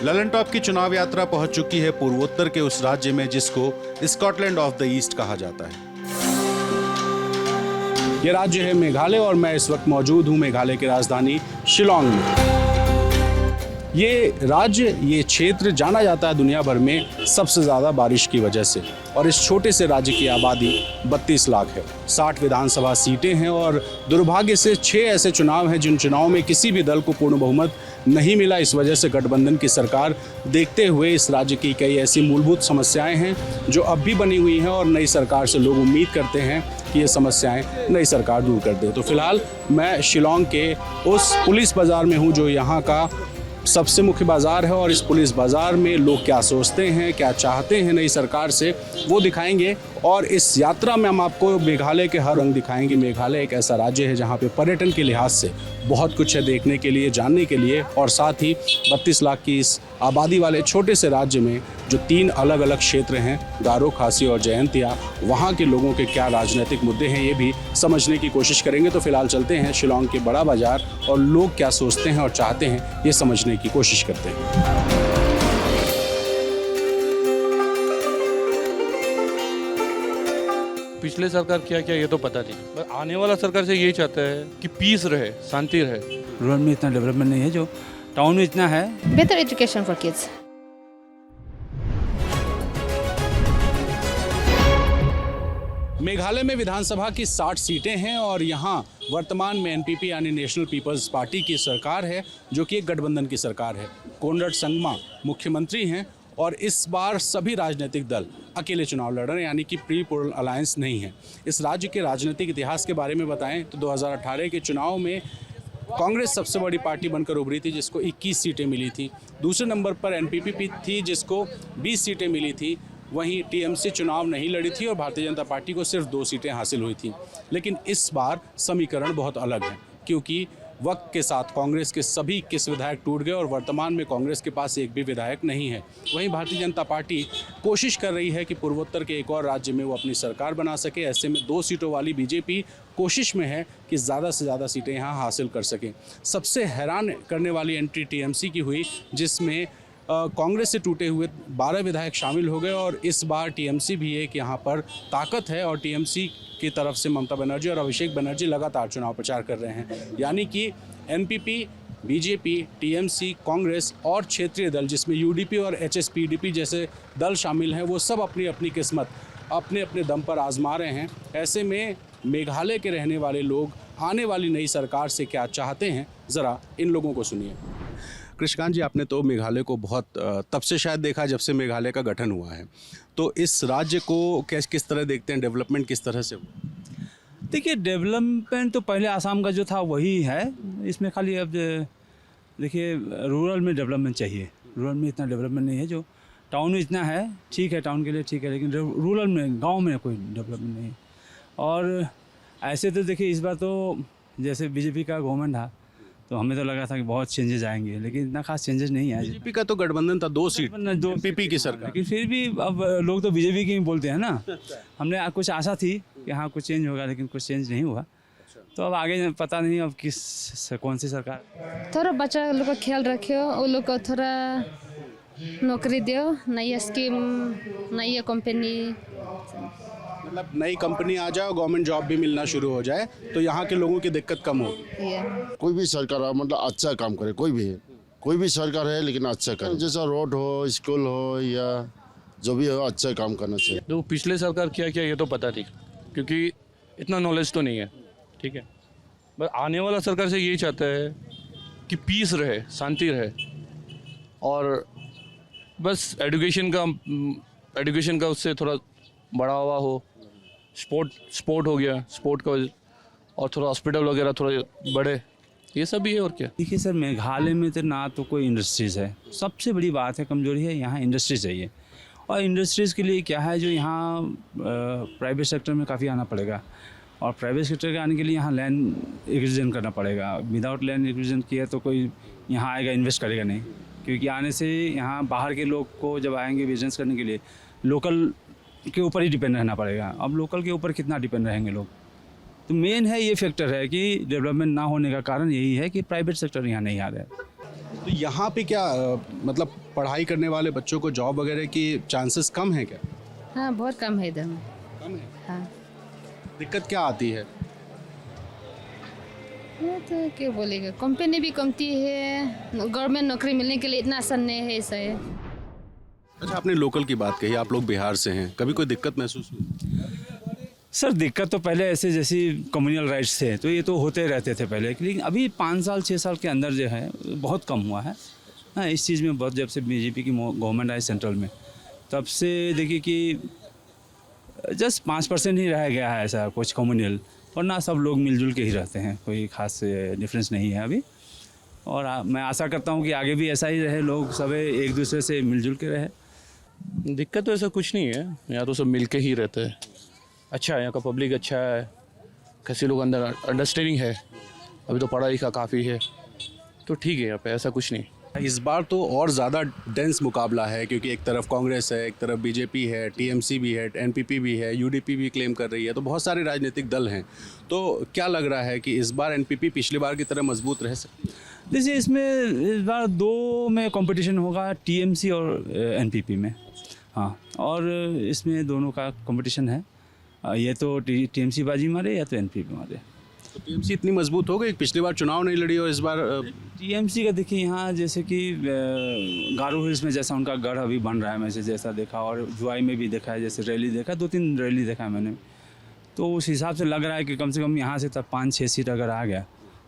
Lalan top की चुनाव यात्रा पहुंच चुकी है पूर्वोत्तर के उस राज्य में जिसको स्कॉटलैंड ऑफ द ईस्ट कहा जाता है। यह राज्य है मेघालय और मैं इस वक्त मौजूद हूं मेघालय की राजधानी शिलांग में। ये राज्य, ये क्षेत्र जाना जाता है दुनिया भर में सबसे ज़्यादा बारिश की वजह से, और इस छोटे से राज्य की आबादी 32 लाख है। 60 विधानसभा सीटें हैं और दुर्भाग्य से 6 ऐसे चुनाव हैं जिन चुनाव में किसी भी दल को पूर्ण बहुमत नहीं मिला। इस वजह से गठबंधन की सरकार देखते हुए इस राज्य की कई ऐसी मूलभूत समस्याएं हैं जो अब भी बनी हुई हैं और नई सरकार से लोग उम्मीद करते हैं कि ये समस्याएं नई सरकार दूर कर दे। तो फिलहाल मैं शिलांग के उस पुलिस बाज़ार में हूँ जो यहाँ का सबसे मुख्य बाज़ार है, और इस पुलिस बाज़ार में लोग क्या सोचते हैं, क्या चाहते हैं नई सरकार से, वो दिखाएंगे। और इस यात्रा में हम आपको मेघालय के हर रंग दिखाएंगे। मेघालय एक ऐसा राज्य है जहाँ पे पर्यटन के लिहाज से बहुत कुछ है देखने के लिए, जानने के लिए, और साथ ही 32 लाख की इस आबादी वाले छोटे से राज्य में जो 3 अलग अलग क्षेत्र हैं, गारो, खासी और जयंतिया, वहाँ के लोगों के क्या राजनीतिक मुद्दे हैं ये भी समझने की कोशिश करेंगे। तो फिलहाल चलते हैं शिलांग के बड़ा बाज़ार और लोग क्या सोचते हैं और चाहते हैं ये समझने की कोशिश करते हैं। पिछले सरकार क्या किया ये तो पता नहीं, पर आने वाला सरकार से यही चाहता है कि पीस रहे, शांति रहे। रूरल में इतना डेवलपमेंट नहीं है जो टाउन में इतना है। Better education for kids. Meghalaya में विधानसभा की 60 सीटें हैं और यहाँ वर्तमान में एनपीपी यानी नेशनल पीपल्स पार्टी की सरकार है जो कि एक गठबंधन की सरकार है। कोनराड संगमा मुख्यमंत्री हैं और इस बार सभी राजनीतिक दल अकेले चुनाव लड़ रहे हैं, यानी कि प्री पोल अलायंस नहीं है। इस राज्य के राजनीतिक इतिहास के बारे में बताएं तो 2018 के चुनाव में कांग्रेस सबसे बड़ी पार्टी बनकर उभरी थी जिसको 21 सीटें मिली थी। दूसरे नंबर पर एनपीपी थी जिसको 20 सीटें मिली थी। वहीं टीएमसी चुनाव नहीं लड़ी थी और भारतीय जनता पार्टी को सिर्फ 2 सीटें हासिल हुई थी। लेकिन इस बार समीकरण बहुत अलग है क्योंकि वक्त के साथ कांग्रेस के सभी 21 विधायक टूट गए और वर्तमान में कांग्रेस के पास एक भी विधायक नहीं है। वहीं भारतीय जनता पार्टी कोशिश कर रही है कि पूर्वोत्तर के एक और राज्य में वो अपनी सरकार बना सके। ऐसे में 2 सीटों वाली बीजेपी कोशिश में है कि ज़्यादा से ज़्यादा सीटें यहाँ हासिल कर सके। सबसे हैरान करने वाली एंट्री टीएमसी की हुई जिसमें कांग्रेस से टूटे हुए 12 विधायक शामिल हो गए और इस बार टीएमसी भी एक यहाँ पर ताकत है और टीएमसी की तरफ से ममता बनर्जी और अभिषेक बनर्जी लगातार चुनाव प्रचार कर रहे हैं। यानी कि एनपीपी, बीजेपी, टीएमसी, कांग्रेस और क्षेत्रीय दल जिसमें यूडीपी और एचएसपीडीपी जैसे दल शामिल हैं वो सब अपनी अपनी किस्मत अपने अपने दम पर आजमा रहे हैं। ऐसे में मेघालय के रहने वाले लोग आने वाली नई सरकार से क्या चाहते हैं, ज़रा इन लोगों को सुनिए। कृष्णकांत जी, आपने तो मेघालय को बहुत तब से शायद देखा जब से मेघालय का गठन हुआ है, तो इस राज्य को किस तरह देखते हैं, डेवलपमेंट किस तरह से? देखिए, डेवलपमेंट तो पहले आसाम का जो था वही है। इसमें खाली अब देखिए रूरल में डेवलपमेंट चाहिए। रूरल में इतना डेवलपमेंट नहीं है जो टाउन में इतना है। ठीक है, टाउन के लिए ठीक है, लेकिन रूरल में, गाँव में कोई डेवलपमेंट नहीं है। और ऐसे तो देखिए इस बार तो जैसे बीजेपी का गवर्नमेंट था तो हमें तो लगा था कि बहुत चेंजेस आएंगे, लेकिन इतना खास चेंजेस नहीं आए। बीजेपी का तो गठबंधन था, 2 सीट एनपीपी की सरकार, लेकिन फिर भी अब लोग तो बीजेपी की ही बोलते हैं ना। हमने कुछ आशा थी कि हाँ कुछ चेंज होगा, लेकिन कुछ चेंज नहीं हुआ। तो अब आगे पता नहीं अब कौन सी सरकार। थोड़ा बच्चा लोग का ख्याल रखियो, वो लोग को थोड़ा नौकरी दो, नई स्कीम, नई कंपनी, मतलब नई कंपनी आ जाए, गवर्नमेंट जॉब भी मिलना शुरू हो जाए तो यहाँ के लोगों की दिक्कत कम हो। कोई भी सरकार मतलब अच्छा काम करे, कोई भी सरकार है लेकिन अच्छा करे। जैसा रोड हो, स्कूल हो या जो भी हो, अच्छा काम करना चाहिए। तो पिछले सरकार क्या किया ये तो पता नहीं क्योंकि इतना नॉलेज तो नहीं है, ठीक है। पर आने वाला सरकार से यही चाहता है कि पीस रहे, शांति रहे, और बस एजुकेशन का उससे थोड़ा बढ़ावा हो। स्पोर्ट हो गया, स्पोर्ट का, और थोड़ा हॉस्पिटल वगैरह थोड़ा बढ़े, ये सब भी है और क्या। देखिए सर, मेघालय में तो ना तो कोई इंडस्ट्रीज़ है। सबसे बड़ी बात है, कमजोरी है, यहाँ इंडस्ट्री चाहिए। और इंडस्ट्रीज़ के लिए क्या है, जो यहाँ प्राइवेट सेक्टर में काफ़ी आना पड़ेगा, और प्राइवेट सेक्टर के आने के लिए यहाँ लैंड एक्विजिशन करना पड़ेगा। विदाउट लैंड एक्विजिशन किया तो कोई यहाँ आएगा, इन्वेस्ट करेगा नहीं, क्योंकि आने से यहाँ बाहर के लोग को जब आएंगे बिजनेस करने के लिए लोकल के ऊपर ही डिपेंड रहना पड़ेगा। अब लोकल के ऊपर कितना डिपेंड रहेंगे लोग? तो मेन है ये फैक्टर है कि डेवलपमेंट ना होने का कारण यही है कि प्राइवेट सेक्टर यहाँ नहीं आ रहा है। तो यहाँ पे क्या मतलब पढ़ाई करने वाले बच्चों को जॉब वगैरह की चांसेस कम है क्या? हाँ बहुत कम है इधर में। कम है। हाँ दिक्कत क्या आती है? वो तो क्या बोलेगा, कंपनी भी कमती है, गवर्नमेंट नौकरी मिलने के लिए इतना आसान नहीं है, ऐसा है। अच्छा, आपने लोकल की बात कही, आप लोग बिहार से हैं, कभी कोई दिक्कत महसूस हुई? सर दिक्कत तो पहले ऐसे जैसी कम्युनल राइट्स थे तो ये तो होते रहते थे पहले, लेकिन अभी 5 साल 6 साल के अंदर जो है बहुत कम हुआ है। हाँ, इस चीज़ में बहुत, जब से बीजेपी की गवर्नमेंट आई सेंट्रल में, तब से देखिए कि जस्ट 5% ही रह गया है ऐसा कुछ कम्युनल, और ना सब लोग मिलजुल के ही रहते हैं, कोई खास डिफरेंस नहीं है अभी। और मैं आशा करता हूँ कि आगे भी ऐसा ही रहे, लोग सब एक दूसरे से मिलजुल के रहे। दिक्कत तो ऐसा कुछ नहीं है, यहाँ तो सब मिल के ही रहते हैं। अच्छा है, यहाँ का पब्लिक अच्छा है, कैसे लोग अंदर अंडरस्टैंडिंग है, अभी तो पढ़ाई का काफ़ी है, तो ठीक है, यहाँ पे ऐसा कुछ नहीं। इस बार तो और ज़्यादा डेंस मुकाबला है, क्योंकि एक तरफ कांग्रेस है, एक तरफ बीजेपी है, टीएमसी भी है, एनपीपी भी है, यूडीपी भी क्लेम कर रही है, तो बहुत सारे राजनीतिक दल हैं। तो क्या लग रहा है कि इस बार एनपीपी पिछली बार की तरह मजबूत रह सकती है? देखिए इसमें इस बार 2 में कंपटीशन होगा, टीएमसी और एनपीपी में। हाँ, और इसमें दोनों का कंपटीशन है, ये तो टीएमसी बाजी मारे या तो एनपीपी मारे। तो टीएमसी इतनी मजबूत हो गई, पिछली बार चुनाव नहीं लड़ी और इस बार टीएमसी का देखिए यहाँ जैसे कि गारो हिल्स में जैसा उनका गढ़ अभी बन रहा है, मैं जैसा देखा, और जुआई में भी देखा है, जैसे रैली देखा, 2-3 रैली देखा है मैंने, तो उस हिसाब से लग रहा है कि कम से कम यहाँ से तब 5-6 सीट अगर आ गया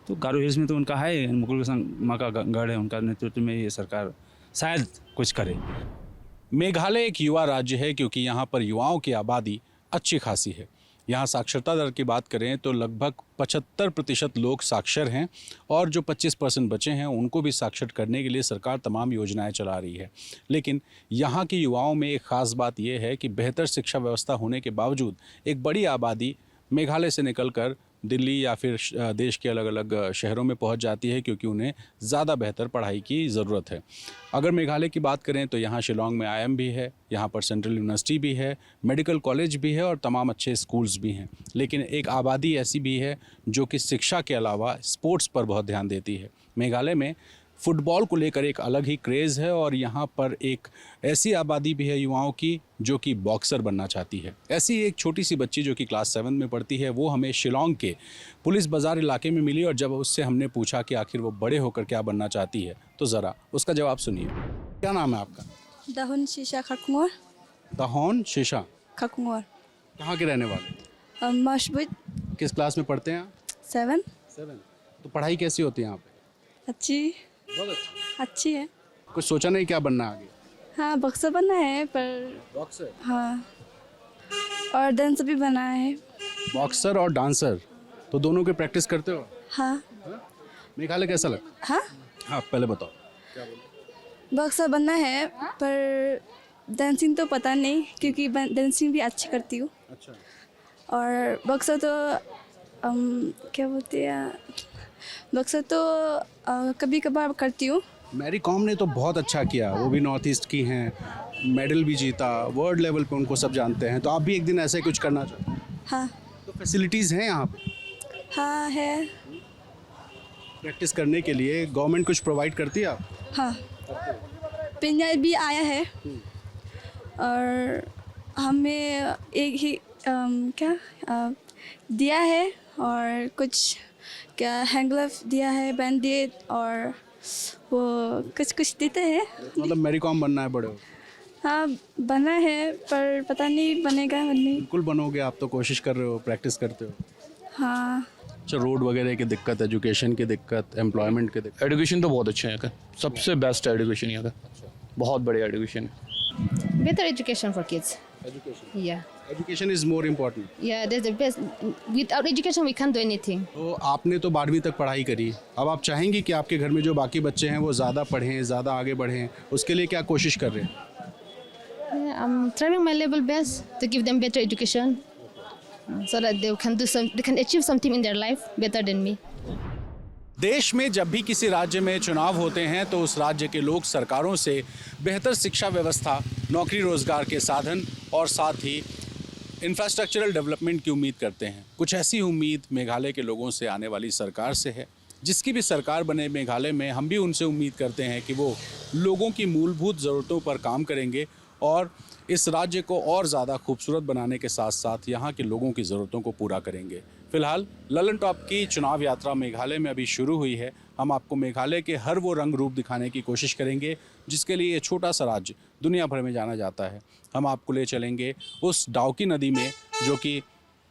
तो गारो हिल्स में तो उनका है, मुकुल संगमा का गढ़ है, उनका नेतृत्व में ये सरकार शायद कुछ करे। मेघालय एक युवा राज्य है, क्योंकि यहाँ पर युवाओं की आबादी अच्छी खासी है। यहाँ साक्षरता दर की बात करें तो लगभग 75% लोग साक्षर हैं, और जो 25% बचे हैं उनको भी साक्षर करने के लिए सरकार तमाम योजनाएं चला रही है। लेकिन यहाँ के युवाओं में एक ख़ास बात यह है कि बेहतर शिक्षा व्यवस्था होने के बावजूद एक बड़ी आबादी मेघालय से निकलकर दिल्ली या फिर देश के अलग अलग शहरों में पहुंच जाती है, क्योंकि उन्हें ज़्यादा बेहतर पढ़ाई की ज़रूरत है। अगर मेघालय की बात करें तो यहाँ शिलोंग में IIM भी है, यहाँ पर सेंट्रल यूनिवर्सिटी भी है, मेडिकल कॉलेज भी है और तमाम अच्छे स्कूल्स भी हैं। लेकिन एक आबादी ऐसी भी है जो कि शिक्षा के अलावा स्पोर्ट्स पर बहुत ध्यान देती है। मेघालय में फुटबॉल को लेकर एक अलग ही क्रेज़ है, और यहाँ पर एक ऐसी आबादी भी है युवाओं की जो कि बॉक्सर बनना चाहती है। ऐसी एक छोटी सी बच्ची जो कि क्लास 7 में पढ़ती है, वो हमें शिलोंग के पुलिस बाज़ार इलाके में मिली, और जब उससे हमने पूछा कि आखिर वो बड़े होकर क्या बनना चाहती है, तो ज़रा उसका जवाब सुनिए। क्या नाम है आपका? दाहुन शीशा खकमुर। दहोन शीशा खकमुर। कहाँ के रहने वाले? मशबूत। किस क्लास में पढ़ते हैं आप? 7। 7। तो पढ़ाई कैसी होती है यहाँ पे? अच्छी। बहुत अच्छी। अच्छी है। कुछ सोचा नहीं क्या बनना आगे? हाँ, बक्सर बना है, पर बॉक्सर। हाँ, और डांस भी बना है। बॉक्सर और डांसर, तो दोनों की प्रैक्टिस करते हो? हाँ। मेघालय कैसा लगता हाँ, है? हाँ, पहले बताओ। बक्सर बनना है, पर डांसिंग तो पता नहीं, क्योंकि डांसिंग भी अच्छी करती हूँ। अच्छा। और बक्सर तो क्या बोलते हैं, बक्सर तो कभी कभार करती हूँ। मैरी कॉम ने तो बहुत अच्छा किया, वो भी नॉर्थ ईस्ट की हैं, मेडल भी जीता, वर्ल्ड लेवल पे उनको सब जानते हैं। तो आप भी एक दिन ऐसे कुछ करना चाहते हैं? हाँ। तो फैसिलिटीज़ हैं यहाँ पे? हाँ है। प्रैक्टिस करने के लिए गवर्नमेंट कुछ प्रोवाइड करती है आप? हाँ, पंजाब भी आया है, और हमें एक ही दिया है, और कुछ क्या हैंड ग्लव दिया है, बैंडेड, और वो कुछ देते हैं। मतलब मैरी कॉम बनना है बड़े हो? हाँ, बना है, पर पता नहीं बनेगा नहीं। बिल्कुल बनोगे, आप तो कोशिश कर रहे हो, प्रैक्टिस करते हो। हाँ। अच्छा, रोड वगैरह की दिक्कत, एजुकेशन की दिक्कत, एम्प्लॉयमेंट की दिक्कत? एजुकेशन तो बहुत अच्छा है यहाँ का, सबसे बेस्ट है एजुकेशन यहाँ का, बहुत बढ़िया एजुकेशन है। Better education for kids. Education Yeah. Education is more important. Yeah, that's the best. Without education, we can't do anything. तो आपने तो 12वीं तक पढ़ाई करी, अब आप चाहेंगी कि आपके घर में जो बाकी बच्चे हैं वो ज़्यादा पढ़ें, ज़्यादा आगे बढ़ें, उसके लिए क्या कोशिश कर रहे हैं? Yeah, I'm trying my level best to give them better education, so that they can achieve something in their life better than me. देश में जब भी किसी राज्य में चुनाव होते हैं तो उस राज्य के लोग सरकारों से बेहतर शिक्षा व्यवस्था, नौकरी रोजगार के साधन और साथ ही इंफ्रास्ट्रक्चरल डेवलपमेंट की उम्मीद करते हैं। कुछ ऐसी उम्मीद मेघालय के लोगों से आने वाली सरकार से है। जिसकी भी सरकार बने मेघालय में, हम भी उनसे उम्मीद करते हैं कि वो लोगों की मूलभूत ज़रूरतों पर काम करेंगे और इस राज्य को और ज़्यादा खूबसूरत बनाने के साथ साथ यहाँ के लोगों की ज़रूरतों को पूरा करेंगे। फिलहाल ललन टॉप की चुनाव यात्रा मेघालय में अभी शुरू हुई है। हम आपको मेघालय के हर वो रंग रूप दिखाने की कोशिश करेंगे जिसके लिए ये छोटा सा राज्य दुनिया भर में जाना जाता है। हम आपको ले चलेंगे उस डाउकी नदी में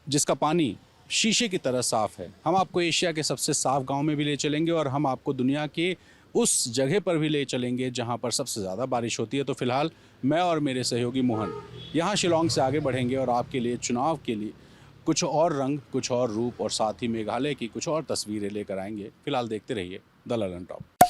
जिसका पानी शीशे की तरह साफ़ है। हम आपको एशिया के सबसे साफ़ गांव में भी ले चलेंगे और हम आपको दुनिया के उस जगह पर भी ले चलेंगे जहां पर सबसे ज़्यादा बारिश होती है। तो फिलहाल मैं और मेरे सहयोगी मोहन यहाँ शिलोंग से आगे बढ़ेंगे और आपके लिए चुनाव के लिए कुछ और रंग, कुछ और रूप और साथ ही मेघालय की कुछ और तस्वीरें लेकर आएंगे। फिलहाल देखते रहिए द ललन टॉप।